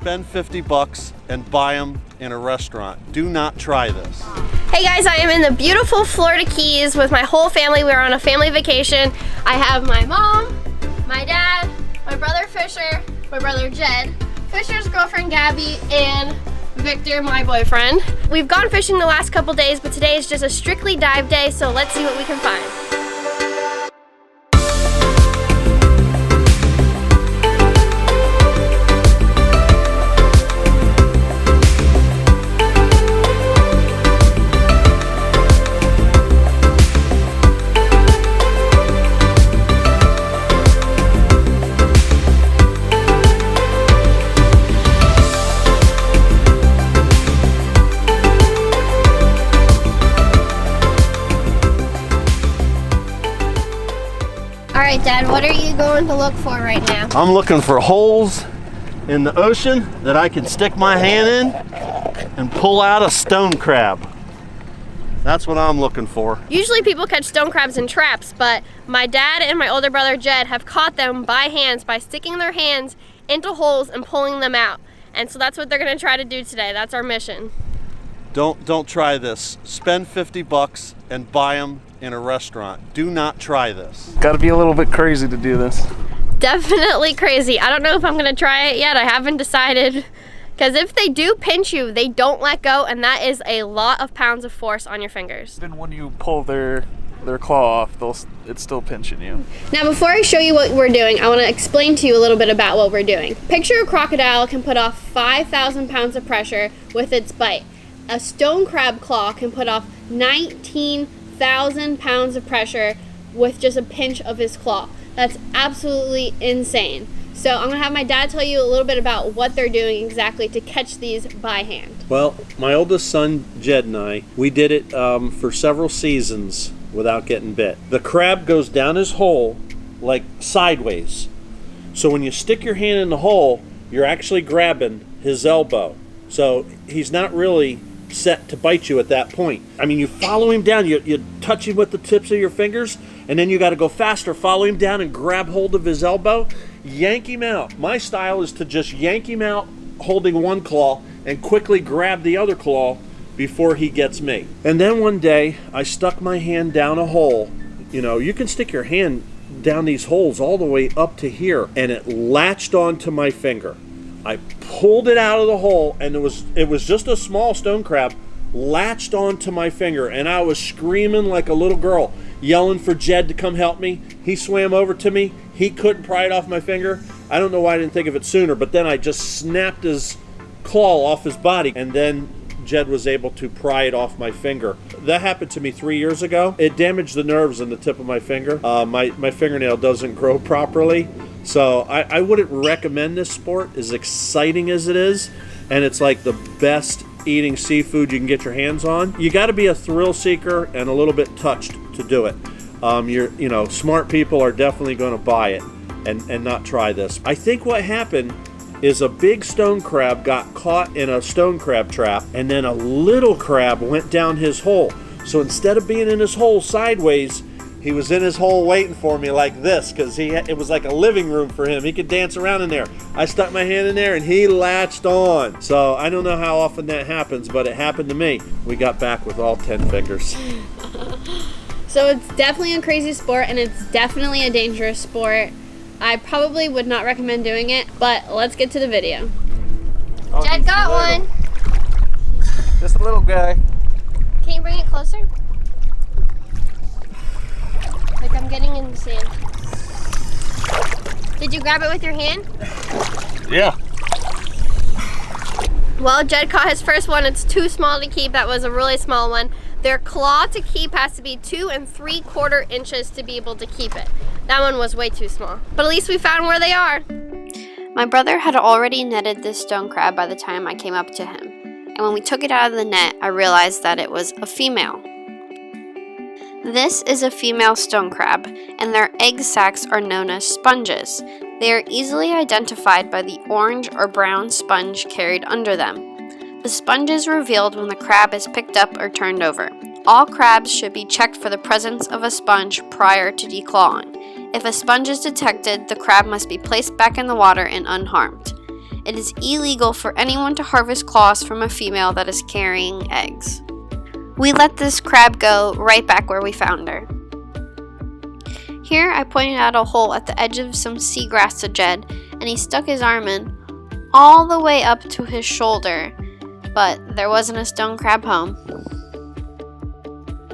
spend 50 bucks and buy them in a restaurant. Do not try this. Hey guys, I am in the beautiful Florida Keys with my whole family. We're on a family vacation. I have my mom, my dad, my brother Fisher, my brother Jed, Fisher's girlfriend Gabby, and Victor, my boyfriend. We've gone fishing the last couple days, but today is just a strictly dive day, so let's see what we can find. All right, Dad, what are you going to look for right now? I'm looking for holes in the ocean that I can stick my hand in and pull out a stone crab. That's what I'm looking for. Usually people catch stone crabs in traps, but my dad and my older brother Jed have caught them by hands by sticking their hands into holes and pulling them out. And so that's what they're gonna try to do today. That's our mission. Don't try this. Spend 50 bucks and buy them in a restaurant. Do not try this. Got to be a little bit crazy to do this. Definitely crazy. I don't know if I'm gonna try it yet. I haven't decided. Because if they do pinch you, they don't let go, and that is a lot of pounds of force on your fingers. Even when you pull their claw off, it's still pinching you. Now before I show you what we're doing, I want to explain to you a little bit about what we're doing. Picture a crocodile can put off 5,000 pounds of pressure with its bite. A stone crab claw can put off 19,000 pounds of pressure with just a pinch of his claw. That's absolutely insane. So I'm gonna have my dad tell you a little bit about what they're doing exactly to catch these by hand. Well, my oldest son, Jed, and I, we did it for several seasons without getting bit. The crab goes down his hole like sideways. So when you stick your hand in the hole, you're actually grabbing his elbow. So he's not really set to bite you at that point. I mean, you follow him down, you touch him with the tips of your fingers, and then you got to go faster. Follow him down and grab hold of his elbow, yank him out. My style is to just yank him out holding one claw and quickly grab the other claw before he gets me. And then one day I stuck my hand down a hole. You know, you can stick your hand down these holes all the way up to here, and it latched onto my finger. I pulled it out of the hole, and it was just a small stone crab latched onto my finger, and I was screaming like a little girl, yelling for Jed to come help me. He swam over to me. He couldn't pry it off my finger. I don't know why I didn't think of it sooner, but then I just snapped his claw off his body, and then Jed was able to pry it off my finger. That happened to me 3 years ago. It damaged the nerves in the tip of my finger. My fingernail doesn't grow properly. So I wouldn't recommend this sport, as exciting as it is, and it's like the best eating seafood you can get your hands on. You got to be a thrill seeker and a little bit touched to do it. Smart people are definitely going to buy it and not try this. I think what happened is a big stone crab got caught in a stone crab trap, and then a little crab went down his hole. So instead of being in his hole sideways, he was in his hole waiting for me like this, because it was like a living room for him. He could dance around in there. I stuck my hand in there and he latched on. So I don't know how often that happens, but it happened to me. We got back with all 10 fingers. So it's definitely a crazy sport, and it's definitely a dangerous sport. I probably would not recommend doing it, but let's get to the video. Oh, Jed got one. Just a little guy. Can you bring it closer? Like I'm getting in the sand. Did you grab it with your hand? Yeah. Well, Jed caught his first one. It's too small to keep. That was a really small one. Their claw to keep has to be 2 3/4 inches to be able to keep it. That one was way too small. But at least we found where they are. My brother had already netted this stone crab by the time I came up to him. And when we took it out of the net, I realized that it was a female. This is a female stone crab, and their egg sacs are known as sponges. They are easily identified by the orange or brown sponge carried under them. The sponge is revealed when the crab is picked up or turned over. All crabs should be checked for the presence of a sponge prior to declawing. If a sponge is detected, the crab must be placed back in the water and unharmed. It is illegal for anyone to harvest claws from a female that is carrying eggs. We let this crab go right back where we found her. Here I pointed out a hole at the edge of some seagrass to Jed, and he stuck his arm in all the way up to his shoulder, but there wasn't a stone crab home.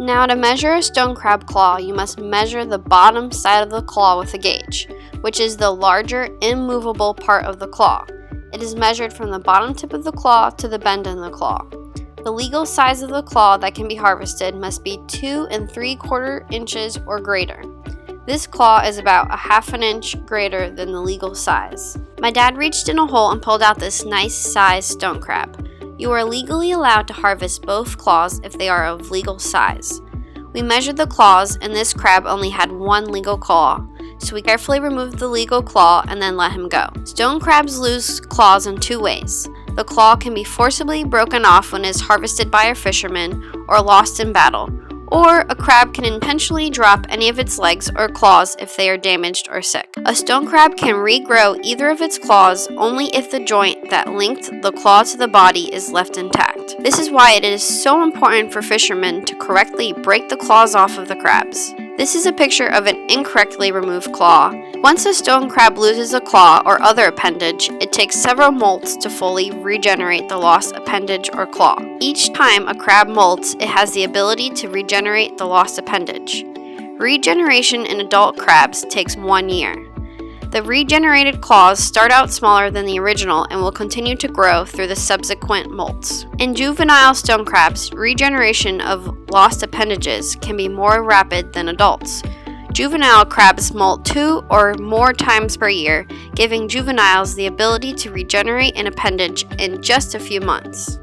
Now, to measure a stone crab claw, you must measure the bottom side of the claw with a gauge, which is the larger, immovable part of the claw. It is measured from the bottom tip of the claw to the bend in the claw. The legal size of the claw that can be harvested must be 2 3/4 inches or greater. This claw is about 1/2 inch greater than the legal size. My dad reached in a hole and pulled out this nice sized stone crab. You are legally allowed to harvest both claws if they are of legal size. We measured the claws, and this crab only had 1 legal claw, so we carefully removed the legal claw and then let him go. Stone crabs lose claws in 2 ways. The claw can be forcibly broken off when it is harvested by a fisherman or lost in battle, or a crab can intentionally drop any of its legs or claws if they are damaged or sick. A stone crab can regrow either of its claws only if the joint that linked the claw to the body is left intact. This is why it is so important for fishermen to correctly break the claws off of the crabs. This is a picture of an incorrectly removed claw. Once a stone crab loses a claw or other appendage, it takes several molts to fully regenerate the lost appendage or claw. Each time a crab molts, it has the ability to regenerate the lost appendage. Regeneration in adult crabs takes 1 year. The regenerated claws start out smaller than the original and will continue to grow through the subsequent molts. In juvenile stone crabs, regeneration of lost appendages can be more rapid than adults. Juvenile crabs molt 2 or more times per year, giving juveniles the ability to regenerate an appendage in just a few months.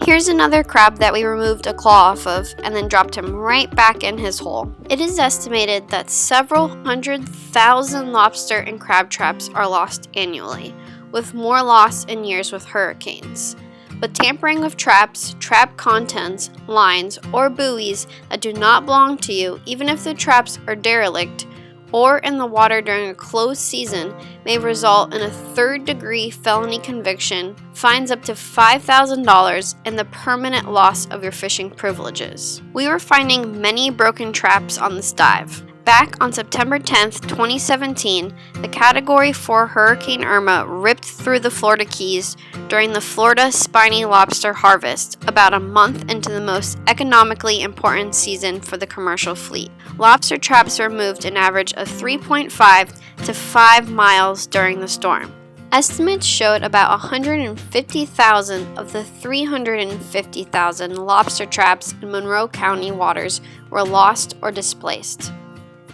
Here's another crab that we removed a claw off of and then dropped him right back in his hole. It is estimated that several 100,000 lobster and crab traps are lost annually, with more lost in years with hurricanes. But tampering of traps, trap contents, lines, or buoys that do not belong to you, even if the traps are derelict or in the water during a closed season, may result in a 3rd-degree felony conviction, fines up to $5,000, and the permanent loss of your fishing privileges. We were finding many broken traps on this dive. Back on September 10th, 2017, the Category 4 Hurricane Irma ripped through the Florida Keys during the Florida spiny lobster harvest, about a month into the most economically important season for the commercial fleet. Lobster traps were moved an average of 3.5 to 5 miles during the storm. Estimates showed about 150,000 of the 350,000 lobster traps in Monroe County waters were lost or displaced.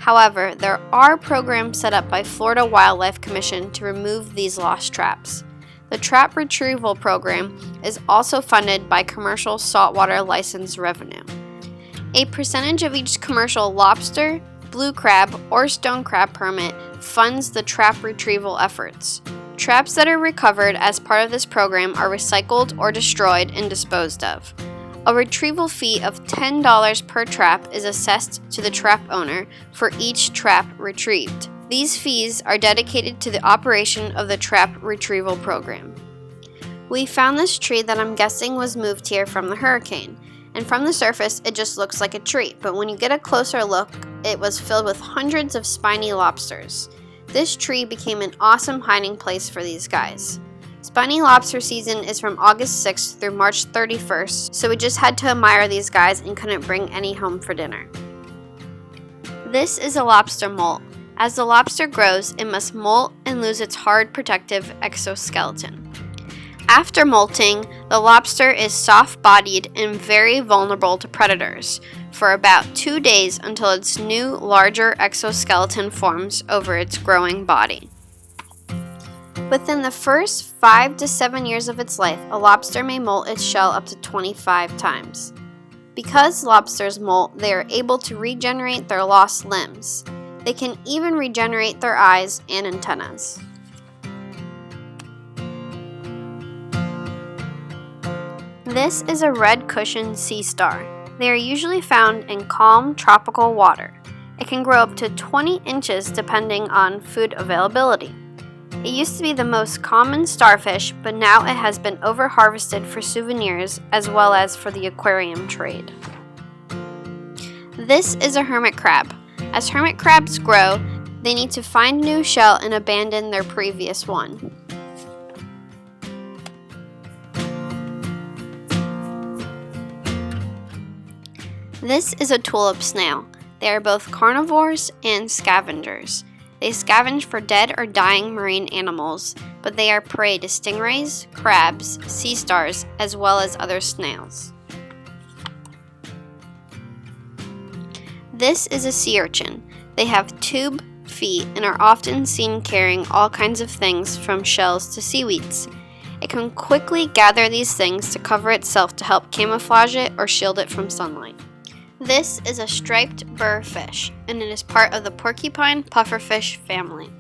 However, there are programs set up by Florida Wildlife Commission to remove these lost traps. The Trap Retrieval Program is also funded by commercial saltwater license revenue. A percentage of each commercial lobster, blue crab, or stone crab permit funds the trap retrieval efforts. Traps that are recovered as part of this program are recycled or destroyed and disposed of. A retrieval fee of $10 per trap is assessed to the trap owner for each trap retrieved. These fees are dedicated to the operation of the Trap Retrieval Program. We found this tree that I'm guessing was moved here from the hurricane, and from the surface it just looks like a tree, but when you get a closer look, it was filled with hundreds of spiny lobsters. This tree became an awesome hiding place for these guys. Spiny lobster season is from August 6th through March 31st, so we just had to admire these guys and couldn't bring any home for dinner. This is a lobster mole. As the lobster grows, it must molt and lose its hard protective exoskeleton. After molting, the lobster is soft-bodied and very vulnerable to predators for about 2 days until its new, larger exoskeleton forms over its growing body. Within the first 5 to 7 years of its life, a lobster may molt its shell up to 25 times. Because lobsters molt, they are able to regenerate their lost limbs. They can even regenerate their eyes and antennas. This is a red cushion sea star. They are usually found in calm tropical water. It can grow up to 20 inches depending on food availability. It used to be the most common starfish, but now it has been over-harvested for souvenirs as well as for the aquarium trade. This is a hermit crab. As hermit crabs grow, they need to find new shell and abandon their previous one. This is a tulip snail. They are both carnivores and scavengers. They scavenge for dead or dying marine animals, but they are prey to stingrays, crabs, sea stars, as well as other snails. This is a sea urchin. They have tube feet and are often seen carrying all kinds of things from shells to seaweeds. It can quickly gather these things to cover itself to help camouflage it or shield it from sunlight. This is a striped burr fish, and it is part of the porcupine pufferfish family.